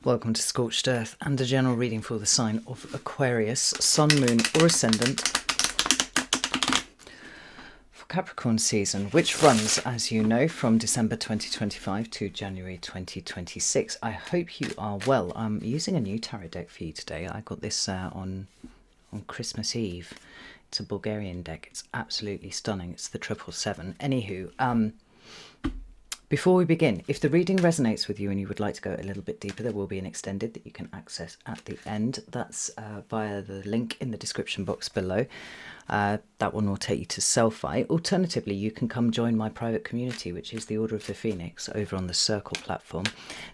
Welcome to Scorched Earth and a general reading for the sign of Aquarius, Sun, Moon or Ascendant for Capricorn season, which runs, as you know, from December 2025 to January 2026. I hope you are well. I'm using a new tarot deck for you today. I got this on Christmas Eve. It's a Bulgarian deck. It's absolutely stunning. It's the 777. Anywho, before we begin, if the reading resonates with you and you would like to go a little bit deeper, there will be an extended that you can access at the end. That's via the link in the description box below. That one will take you to Selfie. Alternatively, you can come join my private community, which is the Order of the Phoenix, over on the Circle platform.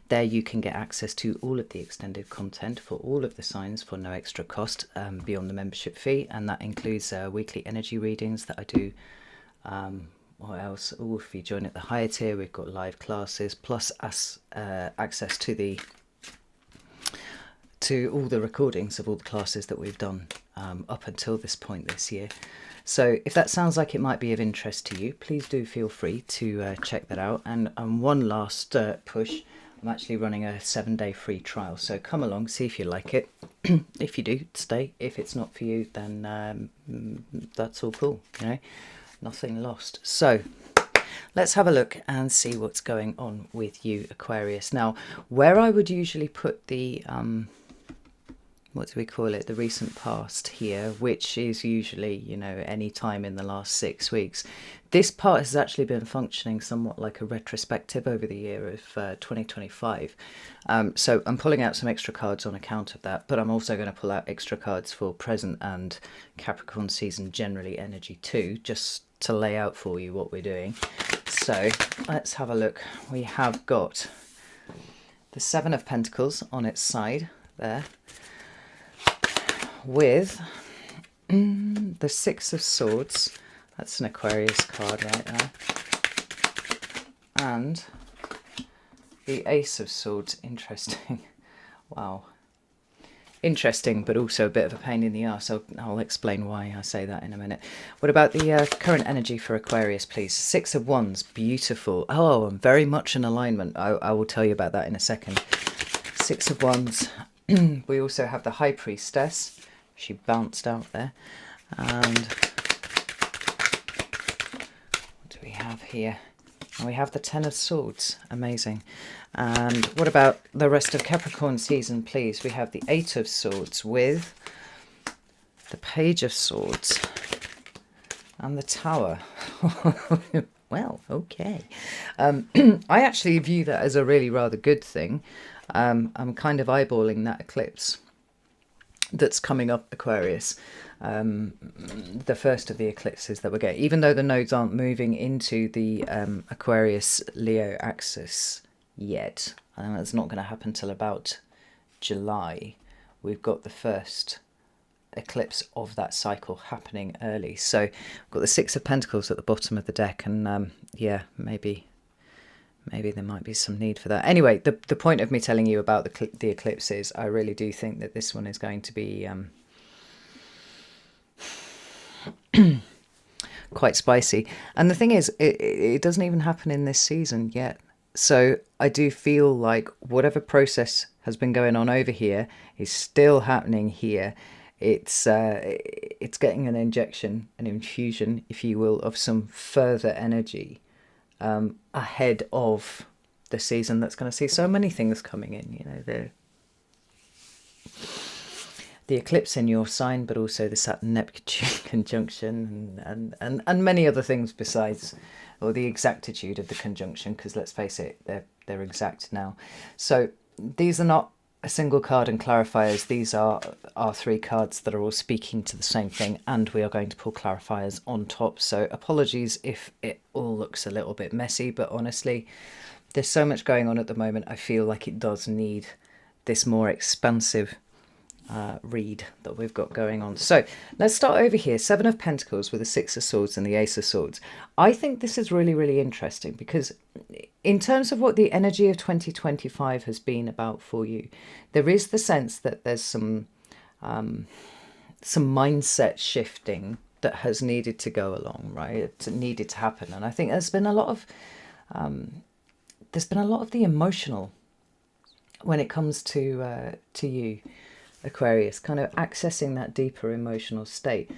There you can get access to all of the extended content for all of the signs for no extra cost beyond the membership fee, and that includes weekly energy readings that I do. What else? Oh, if you join at the higher tier, we've got live classes plus access to all the recordings of all the classes that we've done up until this point this year. So if that sounds like it might be of interest to you, please do feel free to check that out. And one last push, I'm actually running a 7-day free trial, so come along, see if you like it. If you do, stay. If it's not for you, then that's all cool, you know. Nothing lost. So let's have a look and see what's going on with you, Aquarius. Now, where I would usually put the what do we call it, the recent past here, which is usually, you know, any time in the last 6 weeks, this part has actually been functioning somewhat like a retrospective over the year of 2025. So I'm pulling out some extra cards on account of that, but I'm also going to pull out extra cards for present and Capricorn season generally energy too, just to lay out for you what we're doing. So let's have a look. We have got the 7 of Pentacles on its side there, with the 6 of Swords. That's an Aquarius card right there. And the Ace of Swords. Interesting. Wow. Interesting, but also a bit of a pain in the arse. I'll explain why I say that in a minute. What about the current energy for Aquarius, please? 6 of Wands. Beautiful. Oh, I'm very much in alignment. I will tell you about that in a second. 6 of Wands. We also have the High Priestess. She bounced out there. And what do we have here? We have the 10 of Swords. Amazing. And what about the rest of Capricorn season, please? We have the 8 of Swords with the Page of Swords and the Tower. Well, okay. I actually view that as a really rather good thing. I'm kind of eyeballing that eclipse that's coming up, Aquarius. The first of the eclipses that we're getting, even though the nodes aren't moving into the Aquarius Leo axis yet, and that's not going to happen till about July. We've got the first eclipse of that cycle happening early, so we've got the 6 of Pentacles at the bottom of the deck, and yeah, maybe there might be some need for that. Anyway, the point of me telling you about the eclipse is I really do think that this one is going to be quite spicy. And the thing is, it doesn't even happen in this season yet. So I do feel like whatever process has been going on over here is still happening here. It's getting an injection, an infusion, if you will, of some further energy ahead of the season that's going to see so many things coming in. You know, the eclipse in your sign, but also the Saturn-Neptune conjunction, and many other things besides, or the exactitude of the conjunction, because let's face it, they're exact now. So these are not a single card and clarifiers. These are our 3 cards that are all speaking to the same thing, and we are going to pull clarifiers on top. So apologies if it all looks a little bit messy, but honestly, there's so much going on at the moment. I feel like it does need this more expansive read that we've got going on. So let's start over here. 7 of Pentacles with the 6 of Swords and the Ace of Swords. I think this is really, really interesting because in terms of what the energy of 2025 has been about for you, there is the sense that there's some mindset shifting that has needed to go along, right? It needed to happen. And I think there's been a lot of the emotional when it comes to you, Aquarius, kind of accessing that deeper emotional state.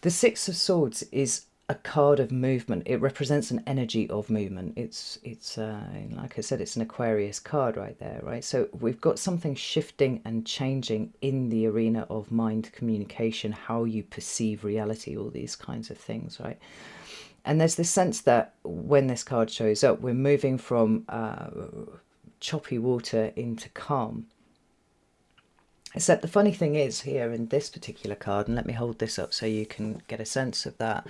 The Six of Swords is a card of movement. It represents an energy of movement. It's like I said, it's an Aquarius card right there, right? So we've got something shifting and changing in the arena of mind communication, how you perceive reality, all these kinds of things, right? And there's this sense that when this card shows up, we're moving from choppy water into calm. Except the funny thing is here in this particular card, and let me hold this up so you can get a sense of that,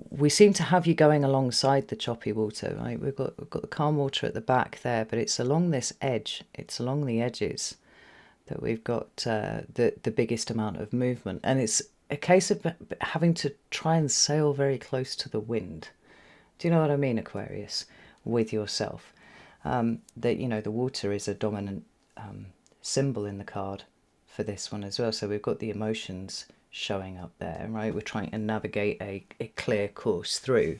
we seem to have you going alongside the choppy water, right? We've got the calm water at the back there, but it's along this edge, it's along the edges that we've got the biggest amount of movement. And it's a case of having to try and sail very close to the wind. Do you know what I mean, Aquarius? With yourself. That, you know, the water is a dominant symbol in the card for this one as well. So we've got the emotions showing up there, right? We're trying to navigate a clear course through.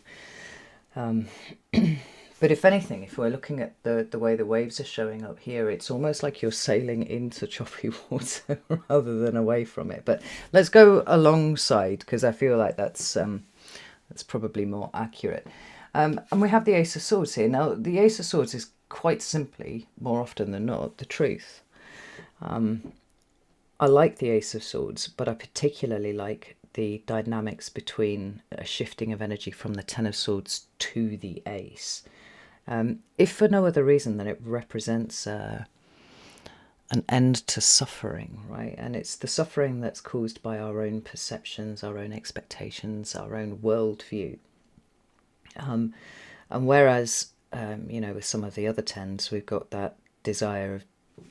But if anything, if we're looking at the way the waves are showing up here, it's almost like you're sailing into choppy water rather than away from it. But let's go alongside, because I feel like that's probably more accurate. And we have the Ace of Swords here. Now, the Ace of Swords is quite simply, more often than not, the truth. I like the Ace of Swords, but I particularly like the dynamics between a shifting of energy from the Ten of Swords to the Ace. If for no other reason than it represents an end to suffering, right? And it's the suffering that's caused by our own perceptions, our own expectations, our own worldview. And whereas, you know, with some of the other tens, we've got that desire of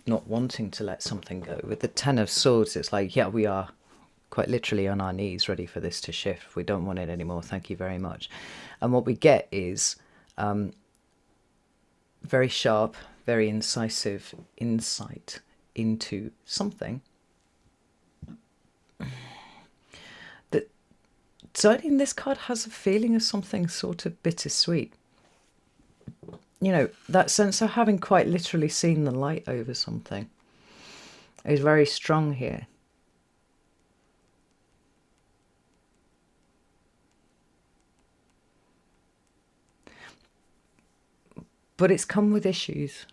not wanting to let something go. With the Ten of Swords, it's like, yeah, we are quite literally on our knees ready for this to shift. We don't want it anymore, thank you very much. And what we get is very sharp, very incisive insight into something that certainly in this card has a feeling of something sort of bittersweet. You know, that sense of having quite literally seen the light over something is very strong here. But it's come with issues.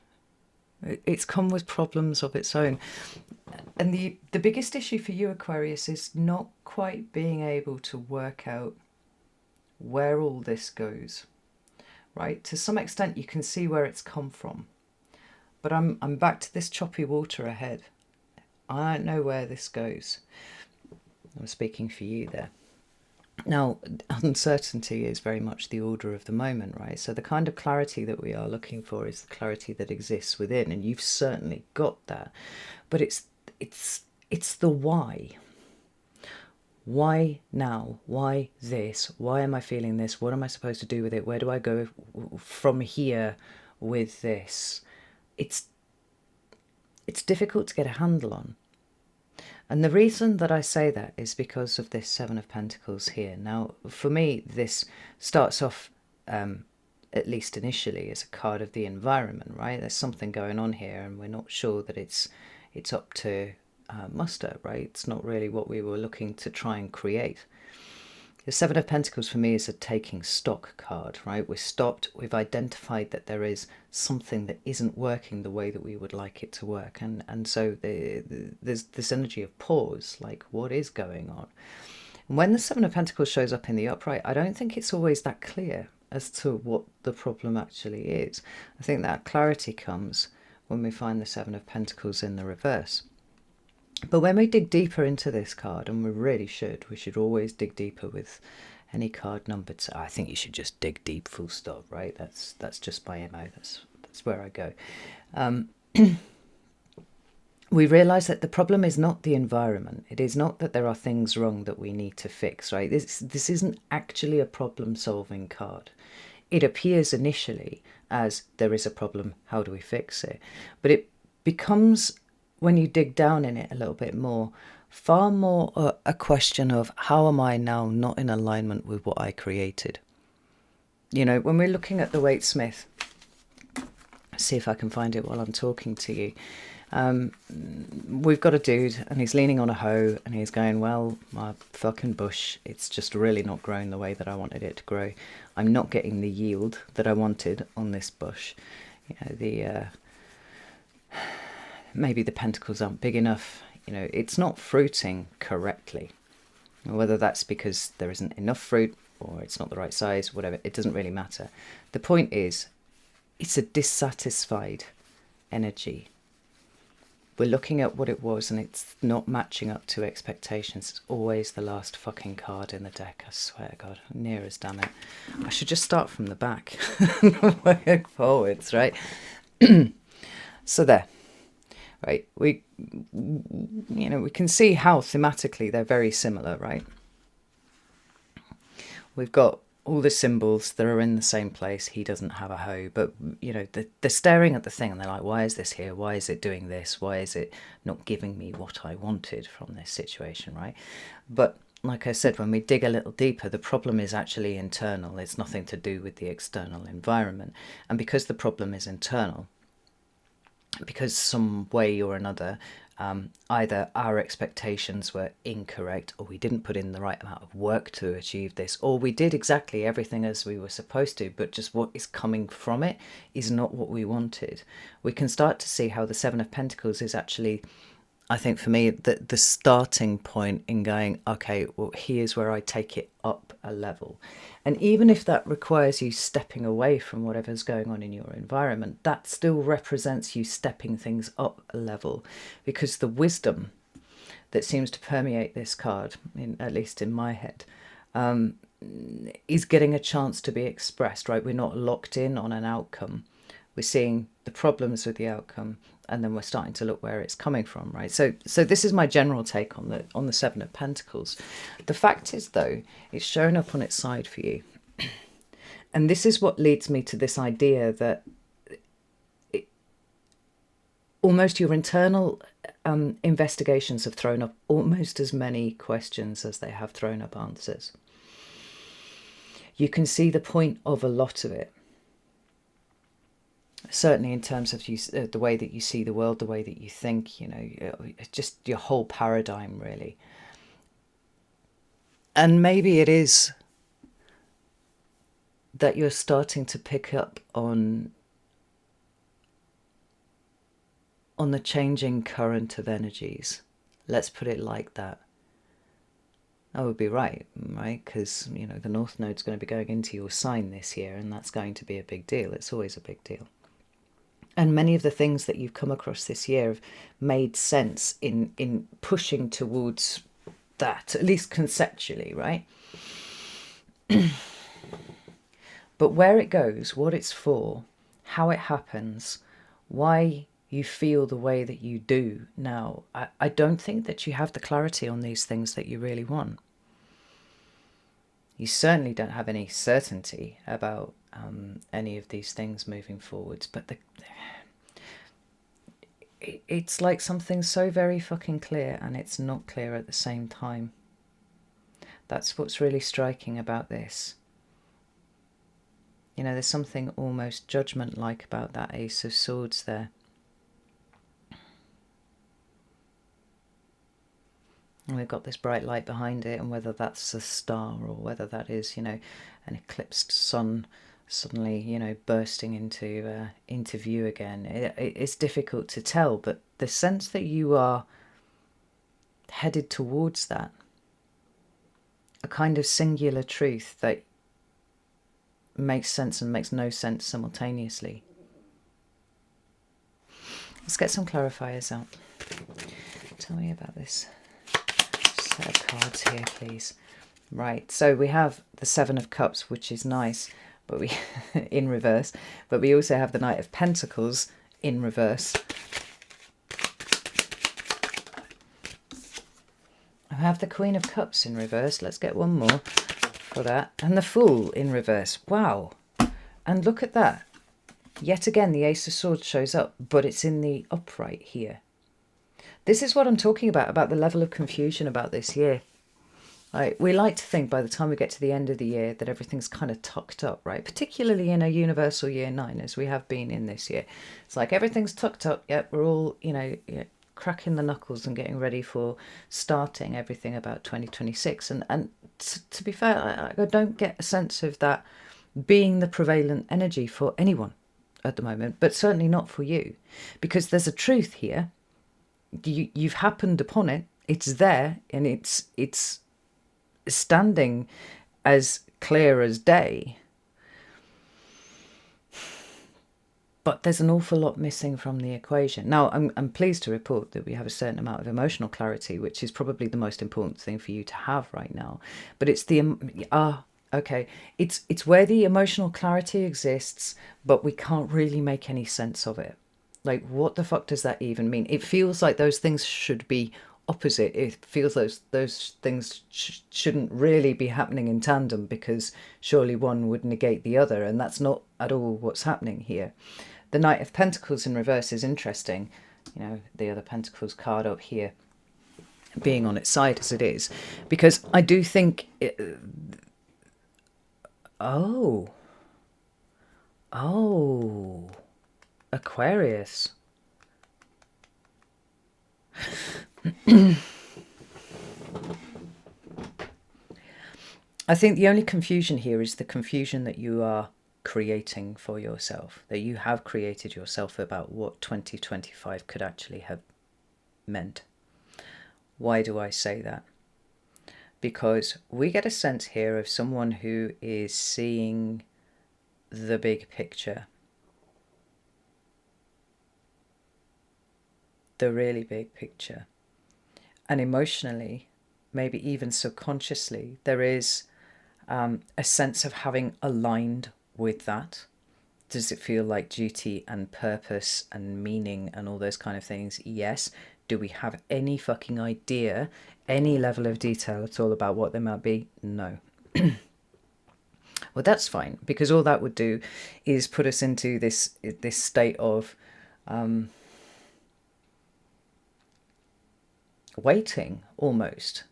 It's come with problems of its own. And the biggest issue for you, Aquarius, is not quite being able to work out where all this goes. Right? To some extent you can see where it's come from. But I'm back to this choppy water ahead. I don't know where this goes. I'm speaking for you there. Now, uncertainty is very much the order of the moment, right? So the kind of clarity that we are looking for is the clarity that exists within, and you've certainly got that. But it's the why. Why now? Why this? Why am I feeling this? What am I supposed to do with it? Where do I go from here with this? It's difficult to get a handle on. And the reason that I say that is because of this Seven of Pentacles here. Now, for me, this starts off, at least initially, as a card of the environment, right? There's something going on here and we're not sure that it's up to muster, right? It's not really what we were looking to try and create. The Seven of Pentacles for me is a taking stock card, right? We're stopped, we've identified that there is something that isn't working the way that we would like it to work. And so there's this energy of pause, like what is going on? And when the Seven of Pentacles shows up in the upright, I don't think it's always that clear as to what the problem actually is. I think that clarity comes when we find the Seven of Pentacles in the reverse. But when we dig deeper into this card, and we should always dig deeper with any card numbered. So I think you should just dig deep, full stop, right? That's just my MO. That's where I go. We realise that the problem is not the environment. It is not that there are things wrong that we need to fix, right? This isn't actually a problem-solving card. It appears initially as there is a problem, how do we fix it? But it becomes, when you dig down in it a little bit more, far more a question of how am I now not in alignment with what I created? You know, when we're looking at the Waite-Smith see if I can find it while I'm talking to you. We've got a dude and he's leaning on a hoe and he's going, well, my fucking bush, it's just really not growing the way that I wanted it to grow. I'm not getting the yield that I wanted on this bush. You know, maybe the pentacles aren't big enough. You know, it's not fruiting correctly. Whether that's because there isn't enough fruit or it's not the right size, whatever, it doesn't really matter. The point is, it's a dissatisfied energy. We're looking at what it was and it's not matching up to expectations. It's always the last fucking card in the deck, I swear to God. Near as damn it. I should just start from the back and work forwards, right? So there. Right, we can see how thematically they're very similar, right? We've got all the symbols that are in the same place. He doesn't have a hoe, but you know, they're staring at the thing and they're like, why is this here? Why is it doing this? Why is it not giving me what I wanted from this situation, right? But like I said, when we dig a little deeper, the problem is actually internal. It's nothing to do with the external environment. And because the problem is internal, because some way or another, either our expectations were incorrect, or we didn't put in the right amount of work to achieve this, or we did exactly everything as we were supposed to, but just what is coming from it is not what we wanted. We can start to see how the Seven of Pentacles is actually, I think for me, the starting point in going, okay, well, here's where I take it up a level. And even if that requires you stepping away from whatever's going on in your environment, that still represents you stepping things up a level, because the wisdom that seems to permeate this card, at least in my head, is getting a chance to be expressed, right? We're not locked in on an outcome. We're seeing the problems with the outcome, and then we're starting to look where it's coming from, right? So this is my general take on the Seven of Pentacles. The fact is, though, it's showing up on its side for you. And this is what leads me to this idea that almost your internal investigations have thrown up almost as many questions as they have thrown up answers. You can see the point of a lot of it. Certainly in terms of the way that you see the world, the way that you think, you know, just your whole paradigm, really. And maybe it is that you're starting to pick up on the changing current of energies. Let's put it like that. I would be right? Because, you know, the North Node's going to be going into your sign this year, and that's going to be a big deal. It's always a big deal. And many of the things that you've come across this year have made sense in pushing towards that, at least conceptually, right? But where it goes, what it's for, how it happens, why you feel the way that you do now, I don't think that you have the clarity on these things that you really want. You certainly don't have any certainty about any of these things moving forwards, but it's like something so very fucking clear and it's not clear at the same time. That's what's really striking about this. You know, there's something almost judgment-like about that Ace of Swords there. And we've got this bright light behind it, and whether that's a star or whether that is, you know, an eclipsed sun suddenly, you know, bursting into view again. It's difficult to tell, but the sense that you are headed towards that, a kind of singular truth that makes sense and makes no sense simultaneously. Let's get some clarifiers out. Tell me about this set of cards here, please. Right, so we have the Seven of Cups, which is nice, but we in reverse, but we also have the Knight of Pentacles in reverse. I have the Queen of Cups in reverse. Let's get one more for that. And the Fool in reverse. Wow. And look at that. Yet again, the Ace of Swords shows up, but it's in the upright here. This is what I'm talking about the level of confusion about this year. We like to think by the time we get to the end of the year that everything's kind of tucked up, right? Particularly in a universal year 9, as we have been in this year. It's like everything's tucked up, yet we're all, cracking the knuckles and getting ready for starting everything about 2026. And to be fair, I don't get a sense of that being the prevalent energy for anyone at the moment, but certainly not for you, because there's a truth here. You've happened upon it. It's there, and it's standing as clear as day. But there's an awful lot missing from the equation. Now, I'm pleased to report that we have a certain amount of emotional clarity, which is probably the most important thing for you to have right now. But it's it's where the emotional clarity exists, but we can't really make any sense of it. Like, what the fuck does that even mean? It feels like those things should be opposite. It feels those things shouldn't really be happening in tandem, because surely one would negate the other, and that's not at all what's happening here. The Knight of Pentacles in reverse is interesting. The other Pentacles card up here being on its side as it is, because I do think Aquarius. I think the only confusion here is the confusion that you are creating for yourself, that you have created yourself about what 2025 could actually have meant. Why do I say that? Because we get a sense here of someone who is seeing the big picture, the really big picture. And emotionally, maybe even subconsciously, there is a sense of having aligned with that. Does it feel like duty and purpose and meaning and all those kind of things? Yes. Do we have any fucking idea, any level of detail at all about what they might be? No. Well, that's fine, because all that would do is put us into this state of waiting, almost.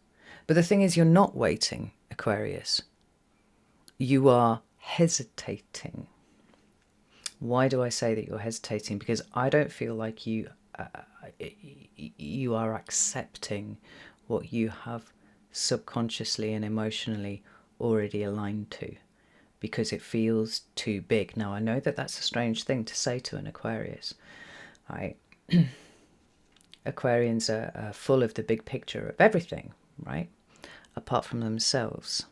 But the thing is, you're not waiting, Aquarius. You are hesitating. Why do I say that you're hesitating? Because I don't feel like you are accepting what you have subconsciously and emotionally already aligned to, because it feels too big. Now, I know that that's a strange thing to say to an Aquarius, right? Aquarians are full of the big picture of everything, right? Apart from themselves.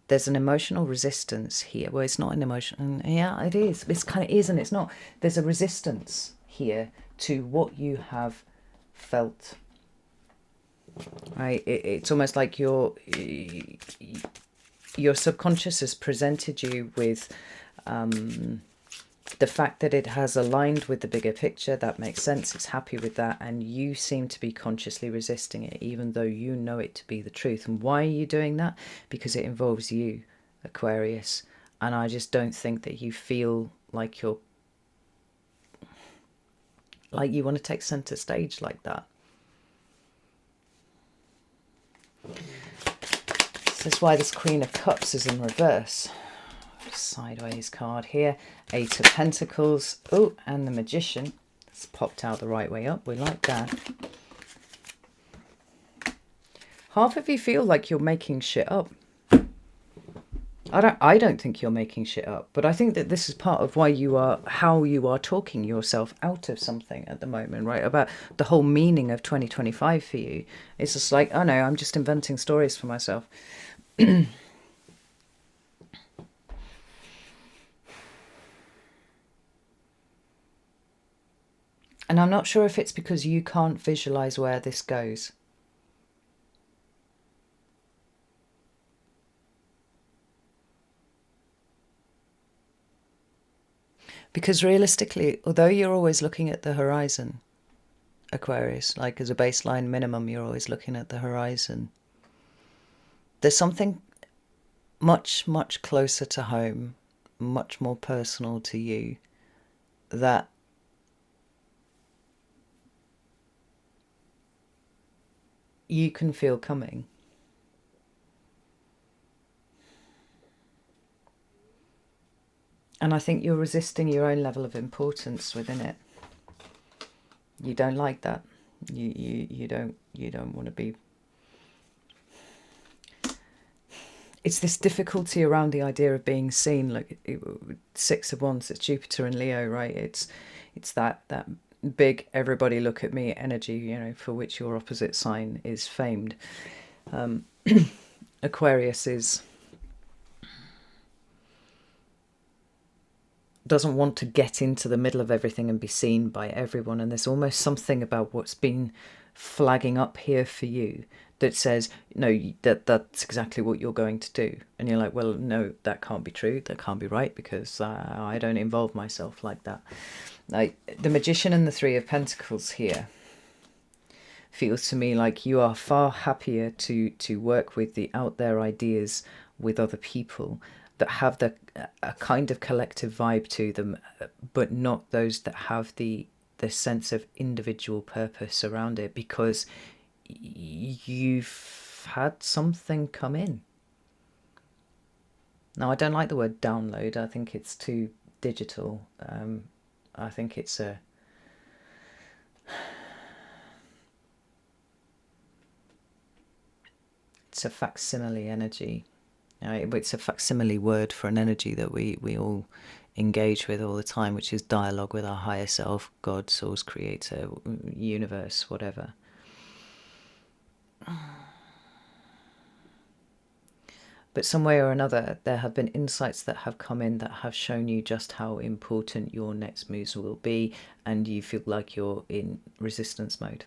There's an emotional resistance here. Well, it's not an emotion. Yeah, it is. It's kind of is and it's not. There's a resistance here to what you have felt. Right? It's almost like your subconscious has presented you with the fact that it has aligned with the bigger picture. That makes sense. It's happy with that. And you seem to be consciously resisting it, even though you know it to be the truth. And why are you doing that? Because it involves you, Aquarius. And I just don't think that you feel like you want to take center stage like that. This is why this Queen of Cups is in reverse. Sideways card here. 8 of Pentacles. Oh, and the Magician. It's popped out the right way up. We like that. Half of you feel like you're making shit up. I don't think you're making shit up, but I think that this is part of how you are talking yourself out of something at the moment, right? About the whole meaning of 2025 for you. It's just like, oh no, I'm just inventing stories for myself. And I'm not sure if it's because you can't visualize where this goes. Because realistically, although you're always looking at the horizon, Aquarius, like as a baseline minimum, you're always looking at the horizon. There's something much, much closer to home, much more personal to you, that you can feel coming. And I think you're resisting your own level of importance within it. You don't like that. You don't want to be. It's this difficulty around the idea of being seen. Like Six of Wands, it's Jupiter and Leo, right? It's that big everybody look at me energy, you know, for which your opposite sign is famed. Aquarius doesn't want to get into the middle of everything and be seen by everyone, and there's almost something about what's been flagging up here for you that says, no, that's exactly what you're going to do. And you're like, well, no, that can't be true, that can't be right, because I don't involve myself like that. Like the Magician and the Three of Pentacles here feels to me like you are far happier to work with the out there ideas with other people that have a kind of collective vibe to them, but not those that have the sense of individual purpose around it, because you've had something come in. Now, I don't like the word download. I think it's too digital. I think it's a facsimile energy. It's a facsimile word for an energy that we all engage with all the time, which is dialogue with our higher self, God, source, creator, universe, whatever. But some way or another, there have been insights that have come in that have shown you just how important your next moves will be, and you feel like you're in resistance mode.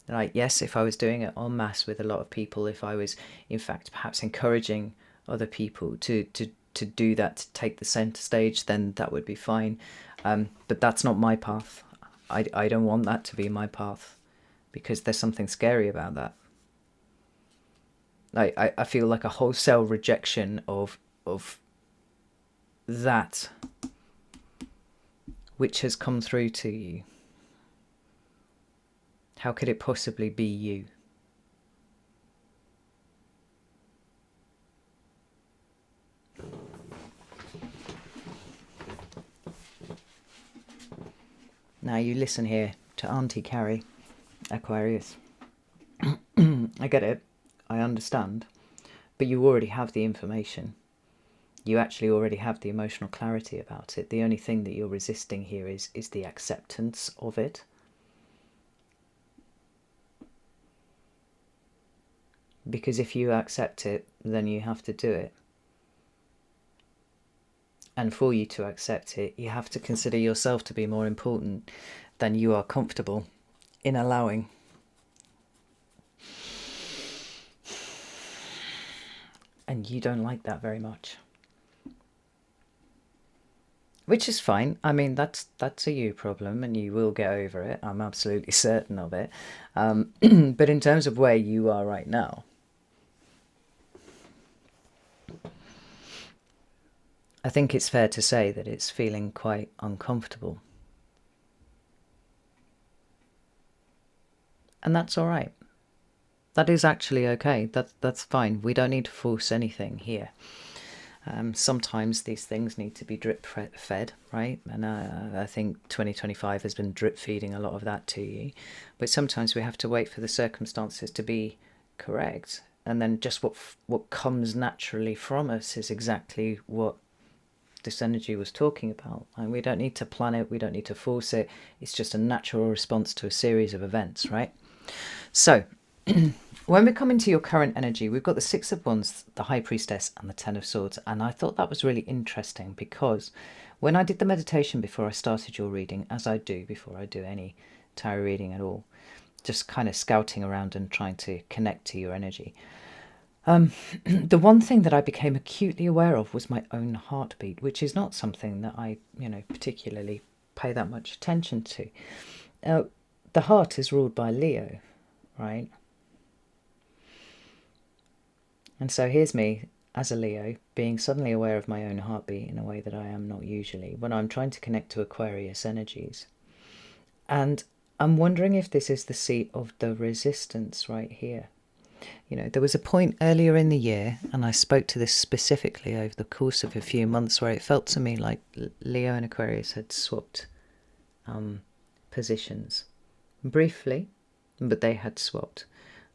Like, yes, if I was doing it en masse with a lot of people, if I was, in fact, perhaps encouraging other people to do that, to take the center stage, then that would be fine. But that's not my path. I don't want that to be my path, because there's something scary about that. Like, I feel like a wholesale rejection of that which has come through to you. How could it possibly be you? Now you listen here to Auntie Carrie, Aquarius. I get it. I understand. But you already have the information. You actually already have the emotional clarity about it. The only thing that you're resisting here is the acceptance of it. Because if you accept it, then you have to do it. And for you to accept it, you have to consider yourself to be more important than you are comfortable in allowing. And you don't like that very much. Which is fine. I mean, that's a you problem, and you will get over it. I'm absolutely certain of it. But in terms of where you are right now, I think it's fair to say that it's feeling quite uncomfortable. And that's all right. That is actually okay. That's fine. We don't need to force anything here. Sometimes these things need to be drip fed, right? And I think 2025 has been drip feeding a lot of that to you. But sometimes we have to wait for the circumstances to be correct. And then just what comes naturally from us is exactly what this energy was talking about. And we don't need to plan it. We don't need to force it. It's just a natural response to a series of events, right? So when we come into your current energy, we've got the Six of Wands, the High Priestess, and the Ten of Swords. And I thought that was really interesting, because when I did the meditation before I started your reading, as I do before I do any tarot reading at all, just kind of scouting around and trying to connect to your energy, the one thing that I became acutely aware of was my own heartbeat, which is not something that I, particularly pay that much attention to. The heart is ruled by Leo, right? And so here's me, as a Leo, being suddenly aware of my own heartbeat in a way that I am not usually, when I'm trying to connect to Aquarius energies. And I'm wondering if this is the seat of the resistance right here. You know, there was a point earlier in the year, and I spoke to this specifically over the course of a few months, where it felt to me like Leo and Aquarius had swapped positions. Briefly, but they had swapped.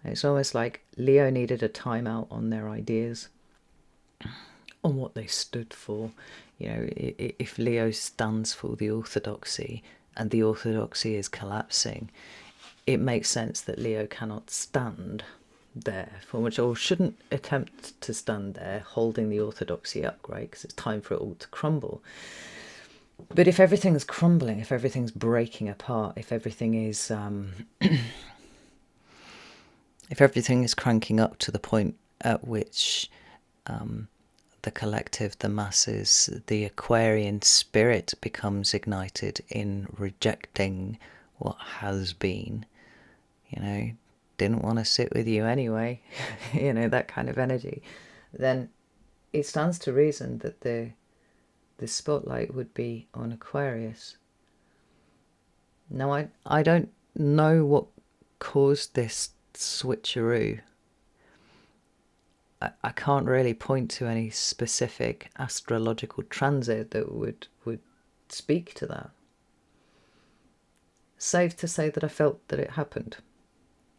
It's almost like Leo needed a timeout on their ideas, on what they stood for. You know, if Leo stands for the orthodoxy and the orthodoxy is collapsing, it makes sense that Leo cannot stand there, for which, or shouldn't attempt to stand there holding the orthodoxy up, right? Because it's time for it all to crumble. But if everything's crumbling, if everything's breaking apart, if everything is if everything is cranking up to the point at which the collective, the masses, the Aquarian spirit becomes ignited in rejecting what has been, you know, didn't want to sit with you anyway, you know, that kind of energy, then it stands to reason that the spotlight would be on Aquarius. Now, I don't know what caused this switcheroo. I can't really point to any specific astrological transit that would speak to that. Safe to say that I felt that it happened,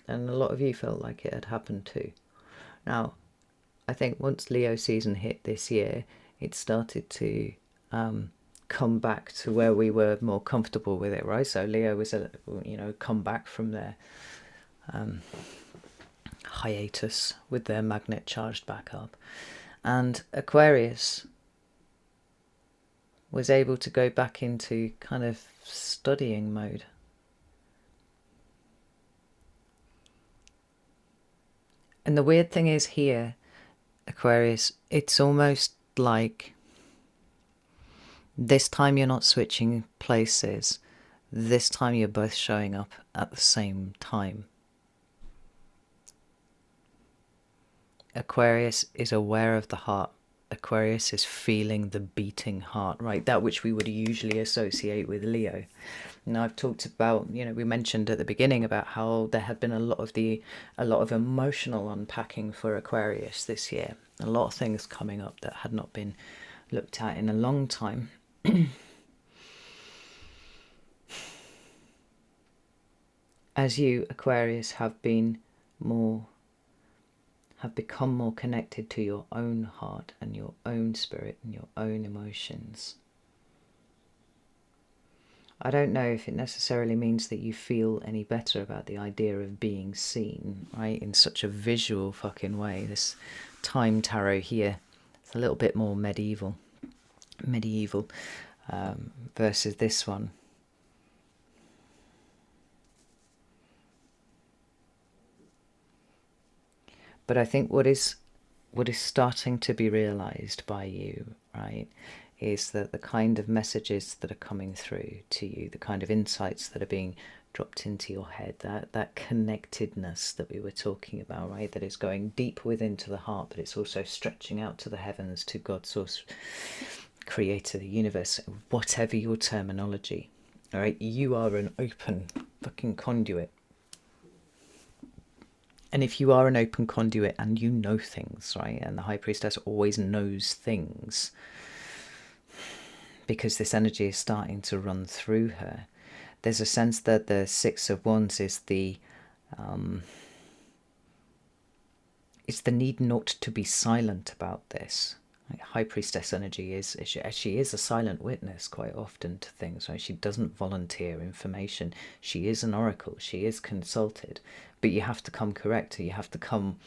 and a lot of you felt like it had happened too. Now, I think once Leo season hit this year, it started to come back to where we were more comfortable with it, right? So Leo was, come back from their hiatus with their magnet charged back up, and Aquarius was able to go back into kind of studying mode. And the weird thing is here, Aquarius, it's almost like this time you're not switching places. This time you're both showing up at the same time. Aquarius is aware of the heart. Aquarius is feeling the beating heart, right? That which we would usually associate with Leo. Now, I've talked about, we mentioned at the beginning about how there had been a lot of emotional unpacking for Aquarius this year. A lot of things coming up that had not been looked at in a long time. As you, Aquarius, have become more connected to your own heart and your own spirit and your own emotions. I don't know if it necessarily means that you feel any better about the idea of being seen, right, in such a visual fucking way. This time tarot here, it's a little bit more medieval versus this one. But I think what is starting to be realized by you, right, is that the kind of messages that are coming through to you, the kind of insights that are being dropped into your head, that connectedness that we were talking about, right, that is going deep within to the heart, but it's also stretching out to the heavens, to God, source, creator, the universe, whatever your terminology, all right, you are an open fucking conduit. And if you are an open conduit and you know things, right, and the High Priestess always knows things because this energy is starting to run through her, there's a sense that the Six of Wands is it's the need not to be silent about this. Like, High Priestess energy is, she is a silent witness quite often to things, right? She doesn't volunteer information. She is an oracle. She is consulted. But you have to come correct. You have to come,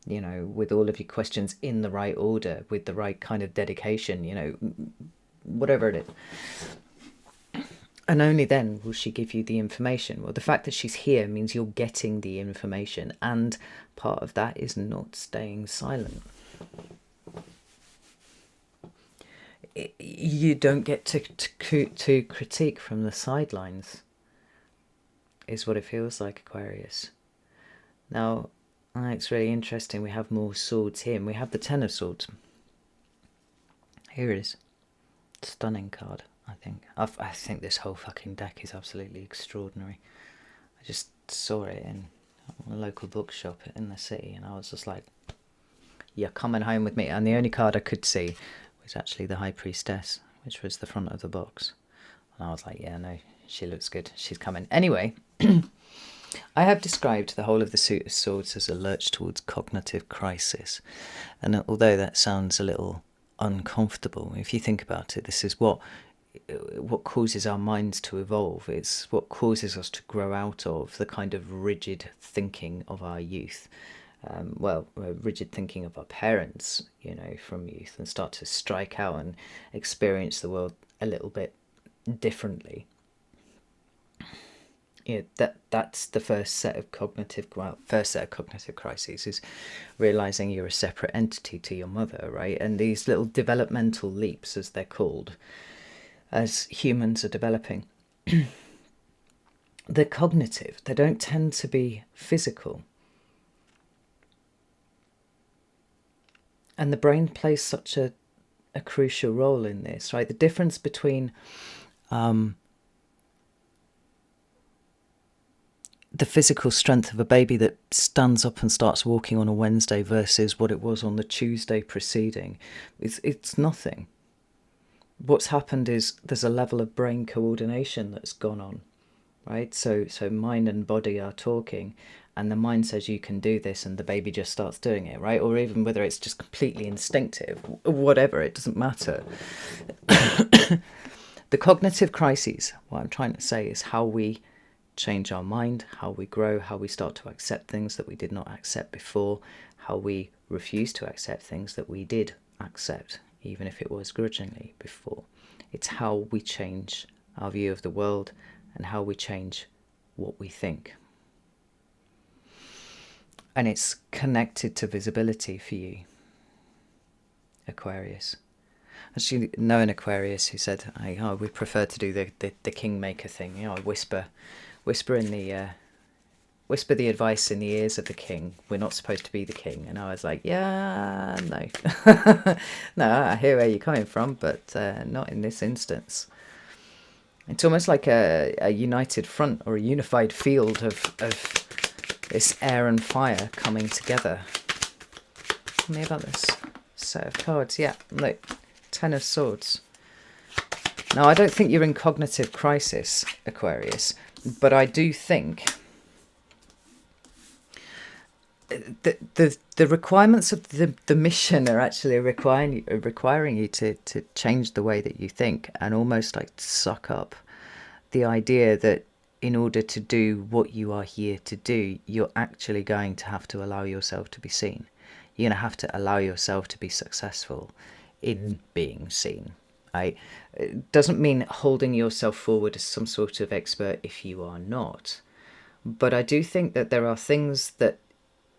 with all of your questions in the right order, with the right kind of dedication, whatever it is. And only then will she give you the information. Well, the fact that she's here means you're getting the information. And part of that is not staying silent. You don't get to critique from the sidelines, is what it feels like, Aquarius. Now, it's really interesting. We have more swords here, and we have the Ten of Swords. Here it is. Stunning card, I think. I think this whole fucking deck is absolutely extraordinary. just saw it in a local bookshop in the city, and I was just like, you're coming home with me. And the only card I could see was actually the High Priestess, which was the front of the box. And I was like, yeah, no, she looks good. She's coming. Anyway, I have described the whole of the Suit of Swords as a lurch towards cognitive crisis. And although that sounds a little uncomfortable, if you think about it, this is what causes our minds to evolve. It's what causes us to grow out of the kind of rigid thinking of our youth. Rigid thinking of our parents, from youth, and start to strike out and experience the world a little bit differently. That's the first set of cognitive crises, is realizing you're a separate entity to your mother, right? And these little developmental leaps, as they're called, as humans are developing, they're cognitive. They don't tend to be physical. And the brain plays such a crucial role in this, right? The difference between the physical strength of a baby that stands up and starts walking on a Wednesday versus what it was on the Tuesday preceding, it's nothing. What's happened is there's a level of brain coordination that's gone on, right? So mind and body are talking, and the mind says you can do this, and the baby just starts doing it, right? Or even whether it's just completely instinctive, whatever, it doesn't matter. The cognitive crises, what I'm trying to say, is how we change our mind, how we grow, how we start to accept things that we did not accept before, how we refuse to accept things that we did accept, even if it was grudgingly before. It's how we change our view of the world and how we change what we think. And it's connected to visibility for you, Aquarius. Actually, know an Aquarius who said, I would prefer to do the kingmaker thing. I whisper the advice in the ears of the king. We're not supposed to be the king. And I was like, yeah, no. No, I hear where you're coming from, but not in this instance. It's almost like a united front or a unified field of this air and fire coming together. Tell me about this set of cards. Yeah, look, 10 of Swords. Now, I don't think you're in cognitive crisis, Aquarius, but I do think the requirements of the mission are actually requiring you to change the way that you think, and almost like suck up the idea that in order to do what you are here to do, you're actually going to have to allow yourself to be seen. You're going to have to allow yourself to be successful in being seen. Right? It doesn't mean holding yourself forward as some sort of expert if you are not. But I do think that there are things that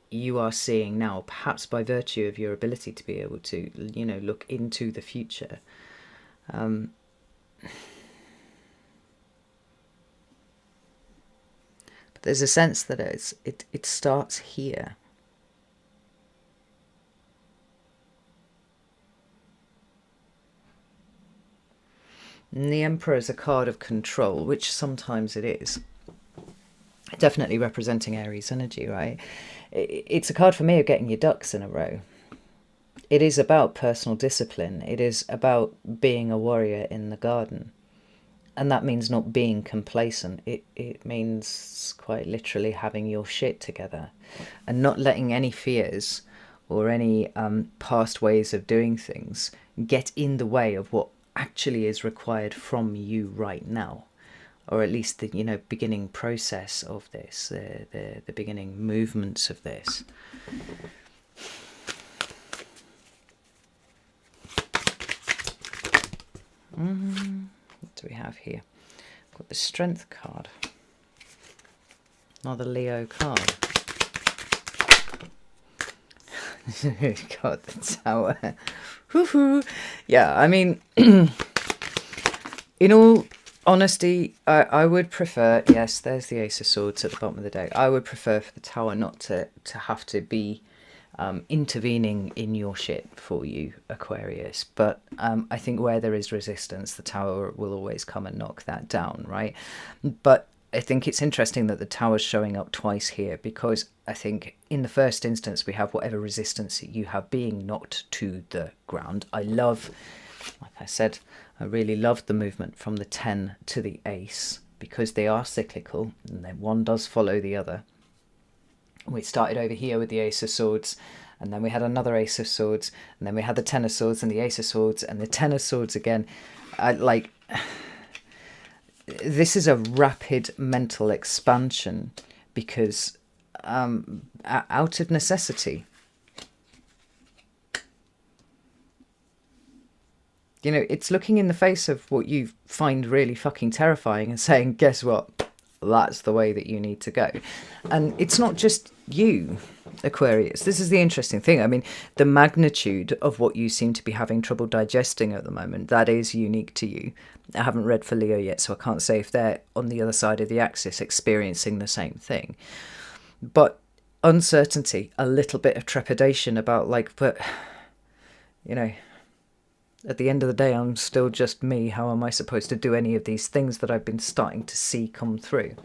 you are seeing now, perhaps by virtue of your ability to be able to, look into the future. But there's a sense that it starts here. And the Emperor is a card of control, which sometimes it is. Definitely representing Aries energy, right? It's a card for me of getting your ducks in a row. It is about personal discipline. It is about being a warrior in the garden. And that means not being complacent. It means quite literally having your shit together and not letting any fears or any past ways of doing things get in the way of what actually is required from you right now. Or at least the beginning process of this, the beginning movements of this. What do we have here? We've got the Strength card. Another Leo card. God, the Tower. Woohoo! Yeah, I mean, in all honesty, I would prefer, yes, there's the Ace of Swords at the bottom of the deck. I would prefer for the Tower not to have to be intervening in your shit for you, Aquarius. But I think where there is resistance, the Tower will always come and knock that down, right? But I think it's interesting that the tower's showing up twice here, because I think in the first instance we have whatever resistance you have being knocked to the ground. I love, like I said, I really love the movement from the 10 to the ace, because they are cyclical and then one does follow the other. We started over here with the ace of swords, and then we had another ace of swords, and then we had the 10 of swords and the ace of swords and the 10 of swords again. This is a rapid mental expansion, because out of necessity. You know, it's looking in the face of what you find really fucking terrifying and saying, guess what? That's the way that you need to go. And it's not just you, Aquarius. This is the interesting thing. I mean, the magnitude of what you seem to be having trouble digesting at the moment, that is unique to you. I haven't read for Leo yet, so I can't say if they're on the other side of the axis experiencing the same thing. But uncertainty, a little bit of trepidation about, like, but, you know, at the end of the day, I'm still just me. How am I supposed to do any of these things that I've been starting to see come through?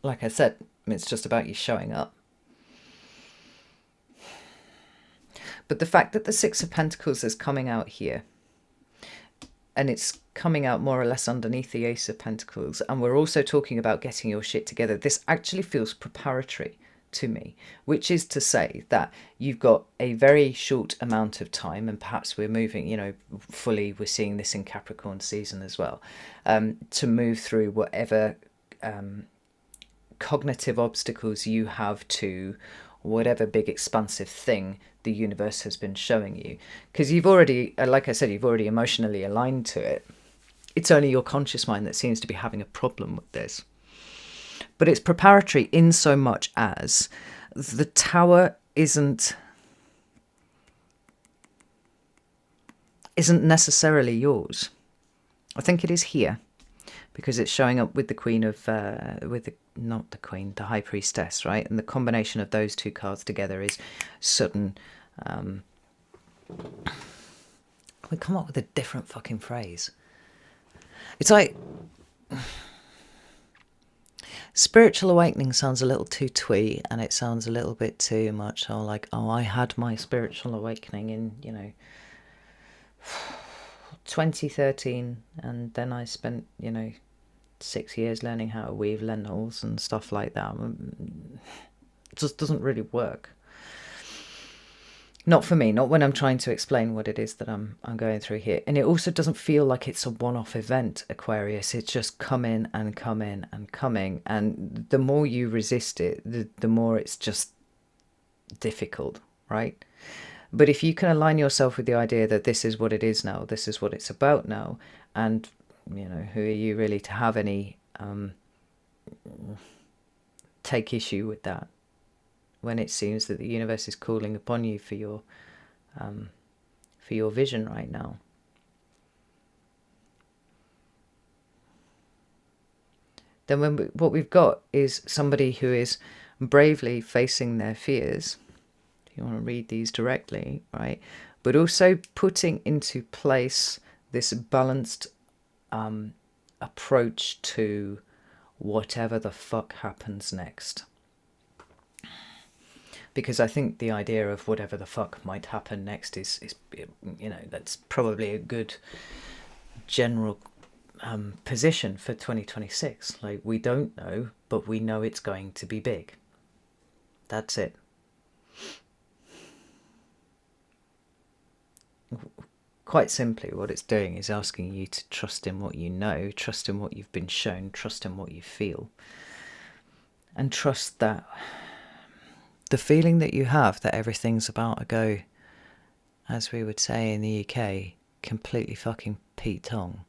Like I said, it's just about you showing up. But the fact that the Six of Pentacles is coming out here, and it's coming out more or less underneath the Ace of Pentacles, and we're also talking about getting your shit together, this actually feels preparatory to me, which is to say that you've got a very short amount of time, and perhaps we're moving, you know, fully, we're seeing this in Capricorn season as well, to move through whatever cognitive obstacles you have to whatever big expansive thing the universe has been showing you, because you've already, like I said, you've already emotionally aligned to it. It's only your conscious mind that seems to be having a problem with this. But it's preparatory in so much as the tower isn't necessarily yours. I think it is here, because it's showing up with the Queen of, not the Queen, the High Priestess, right? And the combination of those two cards together is sudden. We come up with a different fucking phrase. It's like, spiritual awakening sounds a little too twee, and it sounds a little bit too much. Oh, like, oh, I had my spiritual awakening in, you know, 2013, and then I spent, you know, 6 years learning how to weave lentils and stuff like that. It just doesn't really work. Not for me, not when I'm trying to explain what it is that I'm going through here. And it also doesn't feel like it's a one-off event, Aquarius. It's just coming and coming and coming. And the more you resist it, the more it's just difficult, right? But if you can align yourself with the idea that this is what it is now, this is what it's about now, and, you know, who are you really to have any take issue with that, when it seems that the universe is calling upon you for your vision right now. Then what we've got is somebody who is bravely facing their fears, if you want to read these directly, right? But also putting into place this balanced approach to whatever the fuck happens next. Because I think the idea of whatever the fuck might happen next is you know, that's probably a good general position for 2026. Like, we don't know, but we know it's going to be big. That's it. Quite simply, what it's doing is asking you to trust in what you know, trust in what you've been shown, trust in what you feel, and trust that the feeling that you have that everything's about to go, as we would say in the UK, completely fucking Pete Tong.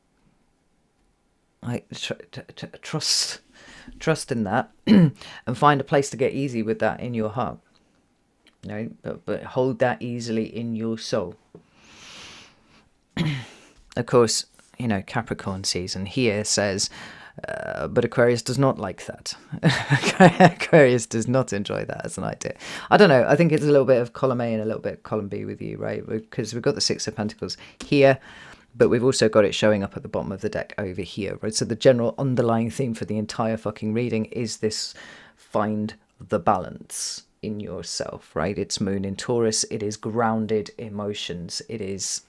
Like, trust in that, and find a place to get easy with that in your heart. You know, but hold that easily in your soul. Of course, you know, Capricorn season here says, but Aquarius does not like that. Aquarius does not enjoy that as an idea. I don't know. I think it's a little bit of column A and a little bit of column B with you, right? Because we've got the Six of Pentacles here. but we've also got it showing up at the bottom of the deck over here, right? So the general underlying theme for the entire fucking reading is this: find the balance in yourself, right? It's Moon in Taurus. It is grounded emotions. It is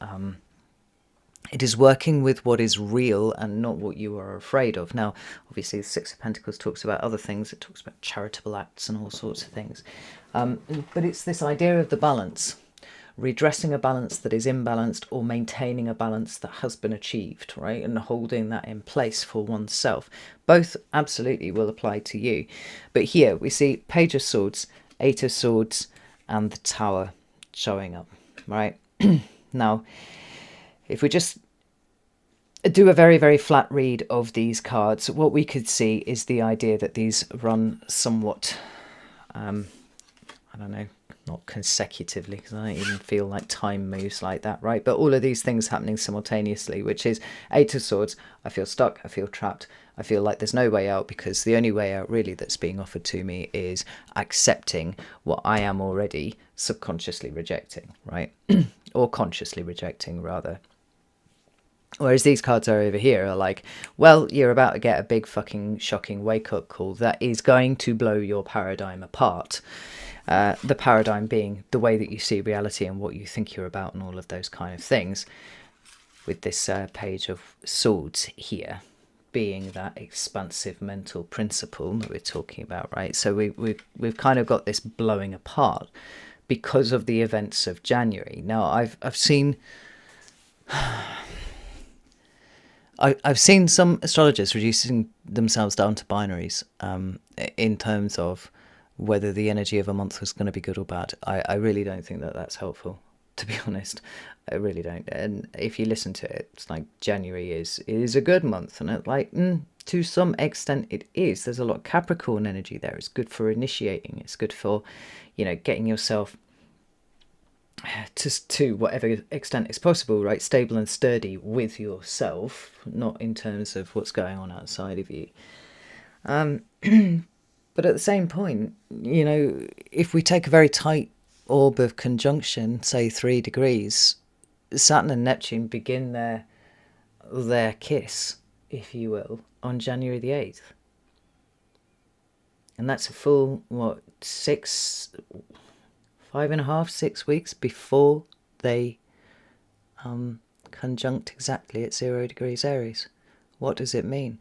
working with what is real and not what you are afraid of. Now, obviously, the Six of Pentacles talks about other things. It talks about charitable acts and all sorts of things. But it's this idea of the balance, redressing a balance that is imbalanced or maintaining a balance that has been achieved, right? And holding that in place for oneself. Both absolutely will apply to you. But here we see Page of Swords, Eight of Swords, and the Tower showing up, right? Now, if we just do a very, very flat read of these cards, what we could see is the idea that these run somewhat, I don't know, not consecutively, because I don't even feel like time moves like that, right? But all of these things happening simultaneously, which is Eight of Swords. I feel stuck, I feel trapped, I feel like there's no way out, because the only way out really that's being offered to me is accepting what I am already subconsciously rejecting, right? Or consciously rejecting, rather. Whereas these cards are over here are like, well, you're about to get a big fucking shocking wake-up call that is going to blow your paradigm apart. The paradigm being the way that you see reality and what you think you're about and all of those kind of things. With this Page of Swords here being that expansive mental principle that we're talking about, right? So we've kind of got this blowing apart because of the events of January. Now, I've seen... I've seen some astrologers reducing themselves down to binaries in terms of whether the energy of a month was going to be good or bad. I really don't think that that's helpful, to be honest. I really don't. And if you listen to it, it's like January is a good month. And it, like, to some extent it is. There's a lot of Capricorn energy there. It's good for initiating. It's good for, you know, getting yourself to whatever extent is possible, right, stable and sturdy with yourself, not in terms of what's going on outside of you. But at the same point, you know, if we take a very tight orb of conjunction, say 3 degrees, Saturn and Neptune begin their kiss, if you will, on January the 8th. And that's a full, 5.5, 6 weeks before they conjunct exactly at 0 degrees Aries. What does it mean?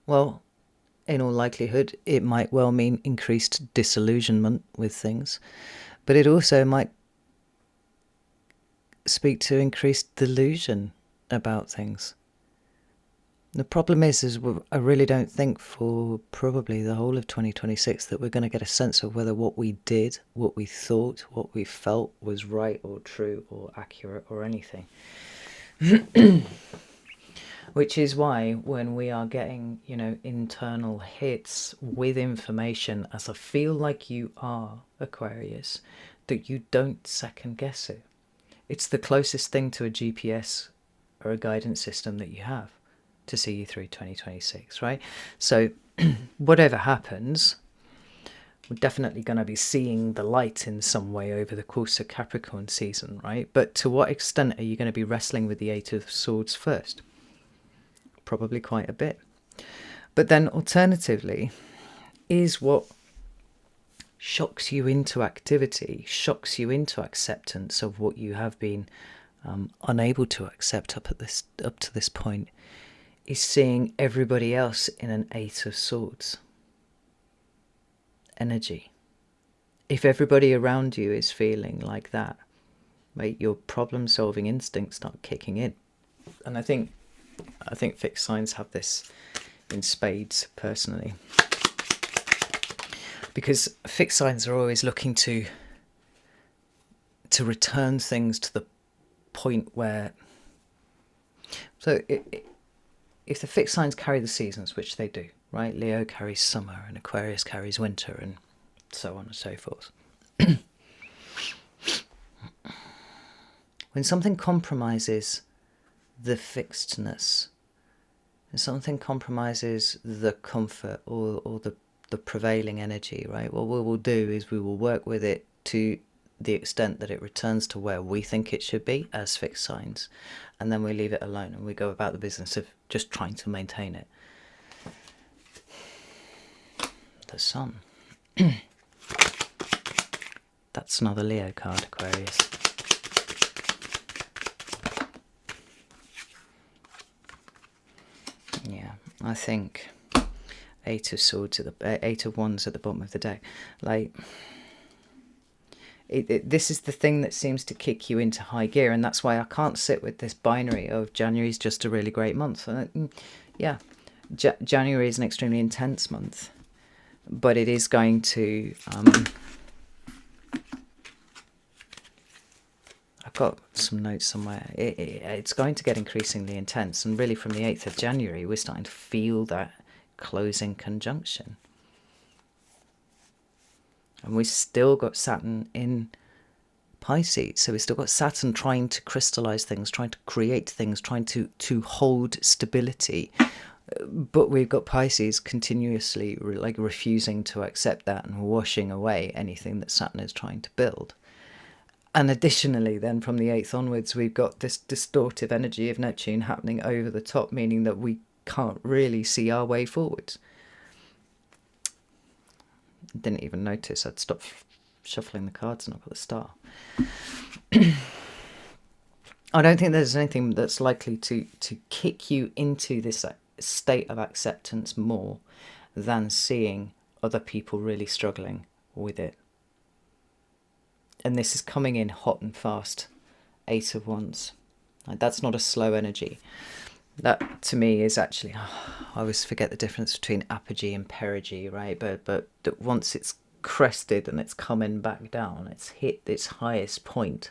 Well, in all likelihood, it might well mean increased disillusionment with things, but it also might speak to increased delusion about things. The problem is I really don't think for probably the whole of 2026 that we're going to get a sense of whether what we did, what we thought, what we felt was right or true or accurate or anything. Which is why when we are getting, you know, internal hits with information, as I feel like you are, Aquarius, that you don't second guess it. It's the closest thing to a GPS or a guidance system that you have to see you through 2026, right? So whatever happens, we're definitely going to be seeing the light in some way over the course of Capricorn season, right? But to what extent are you going to be wrestling with the Eight of Swords first? Probably quite a bit. But then alternatively, is what shocks you into activity, shocks you into acceptance of what you have been unable to accept up to this point, is seeing everybody else in an Eight of Swords energy. If everybody around you is feeling like that, right, your problem-solving instincts start kicking in. And I think fixed signs have this in spades, personally. Because fixed signs are always looking to return things to the point where... So if the fixed signs carry the seasons, which they do, right? Leo carries summer and Aquarius carries winter and so on and so forth. When something compromises the fixedness, when something compromises the comfort or the prevailing energy, right? What we will do is we will work with it to the extent that it returns to where we think it should be as fixed signs, and then we leave it alone and we go about the business of just trying to maintain it. The Sun. That's another Leo card, Aquarius. Yeah, I think Eight of Swords at the Eight of Wands at the bottom of the deck. Like, this is the thing that seems to kick you into high gear, and that's why I can't sit with this binary of January's just a really great month. Yeah, January is an extremely intense month, but it is going to... I've got some notes somewhere. It's going to get increasingly intense, and really from the 8th of January, we're starting to feel that closing conjunction. And we've still got Saturn in Pisces, so we've still got Saturn trying to crystallize things, trying to create things, trying to hold stability. But we've got Pisces continuously like refusing to accept that and washing away anything that Saturn is trying to build. And additionally, then from the 8th onwards, we've got this distortive energy of Neptune happening over the top, meaning that we can't really see our way forwards. Didn't even notice I'd stopped shuffling the cards and I've got the star. I don't think there's anything that's likely to kick you into this state of acceptance more than seeing other people really struggling with it. And this is coming in hot and fast. Eight of Wands. Like, that's not a slow energy. That to me is actually, I always forget the difference between apogee and perigee, right? But once it's crested and it's coming back down, it's hit its highest point,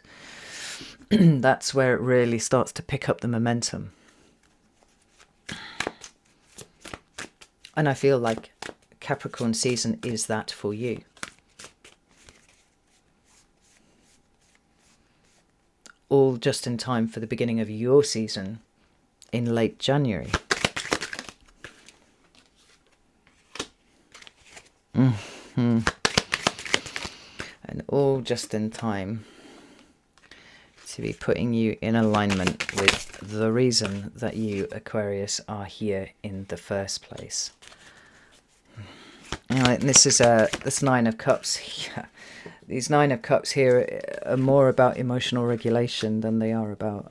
that's where it really starts to pick up the momentum. And I feel like Capricorn season is that for you. All just in time for the beginning of your season in late January. And all just in time to be putting you in alignment with the reason that you, Aquarius, are here in the first place. Alright, and this is this Nine of Cups. Yeah. These Nine of Cups here are more about emotional regulation than they are about,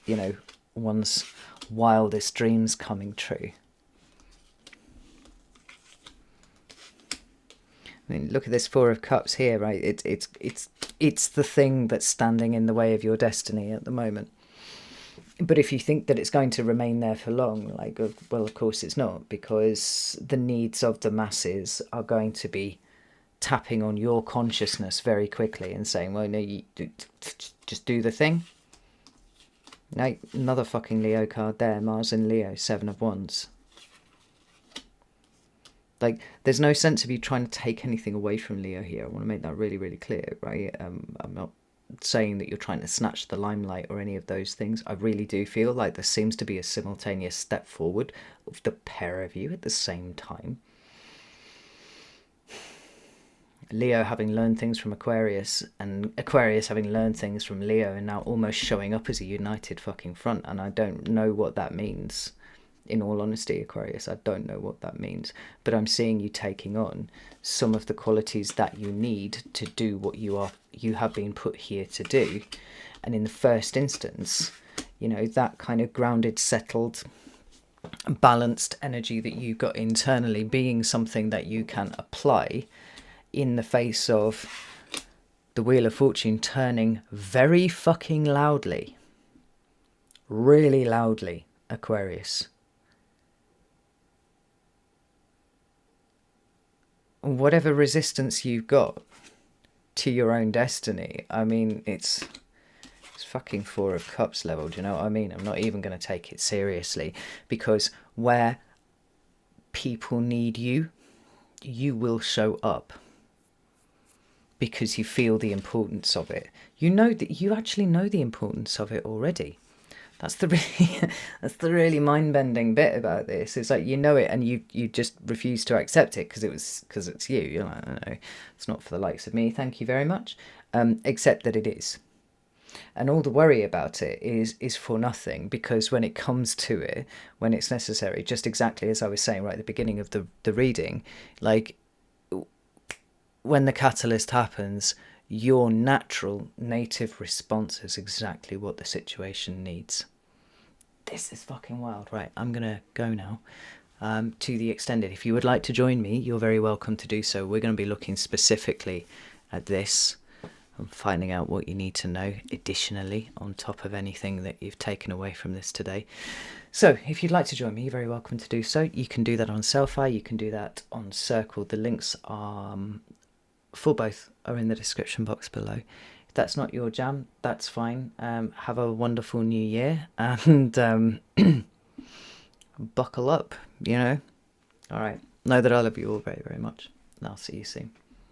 you know, one's wildest dreams coming true. I mean, look at this Four of Cups here, right? It's the thing that's standing in the way of your destiny at the moment. But if you think that it's going to remain there for long, like, well, of course it's not, because the needs of the masses are going to be tapping on your consciousness very quickly and saying, well, no, you just do the thing. No, another fucking Leo card there. Mars in Leo, Seven of Wands. Like, there's no sense of you trying to take anything away from Leo here. I want to make that really, really clear, right? I'm not saying that you're trying to snatch the limelight or any of those things. I really do feel like there seems to be a simultaneous step forward of the pair of you at the same time. Leo having learned things from Aquarius, and Aquarius having learned things from Leo, and now almost showing up as a united fucking front. And I don't know what that means. In all honesty, Aquarius, I don't know what that means. But I'm seeing you taking on some of the qualities that you need to do what you have been put here to do. And in the first instance, you know, that kind of grounded, settled, balanced energy that you got internally being something that you can apply in the face of the Wheel of Fortune turning very fucking loudly. Really loudly, Aquarius. Whatever resistance you've got to your own destiny, I mean, it's fucking Four of Cups level, do you know what I mean? I'm not even going to take it seriously, because where people need you, you will show up. Because you feel the importance of it. You know that you actually know the importance of it already. That's the really mind-bending bit about this. It's like, you know it and you just refuse to accept it because it's you. You're like, I don't know, it's not for the likes of me, thank you very much. Except that it is. And all the worry about it is for nothing, because when it comes to it, when it's necessary, just exactly as I was saying right at the beginning of the reading, like when the catalyst happens, your natural native response is exactly what the situation needs. This is fucking wild. Right, I'm gonna go now. To the extended. If you would like to join me, you're very welcome to do so. We're going to be looking specifically at this and finding out what you need to know additionally on top of anything that you've taken away from this today. So if you'd like to join me, you're very welcome to do so. You can do that on Selfie, you can do that on Circle. The links are for both are in the description box below. If that's not your jam, that's fine. Have a wonderful new year, and buckle up, you know. All right, know that I love you all very, very much, and I'll see you soon.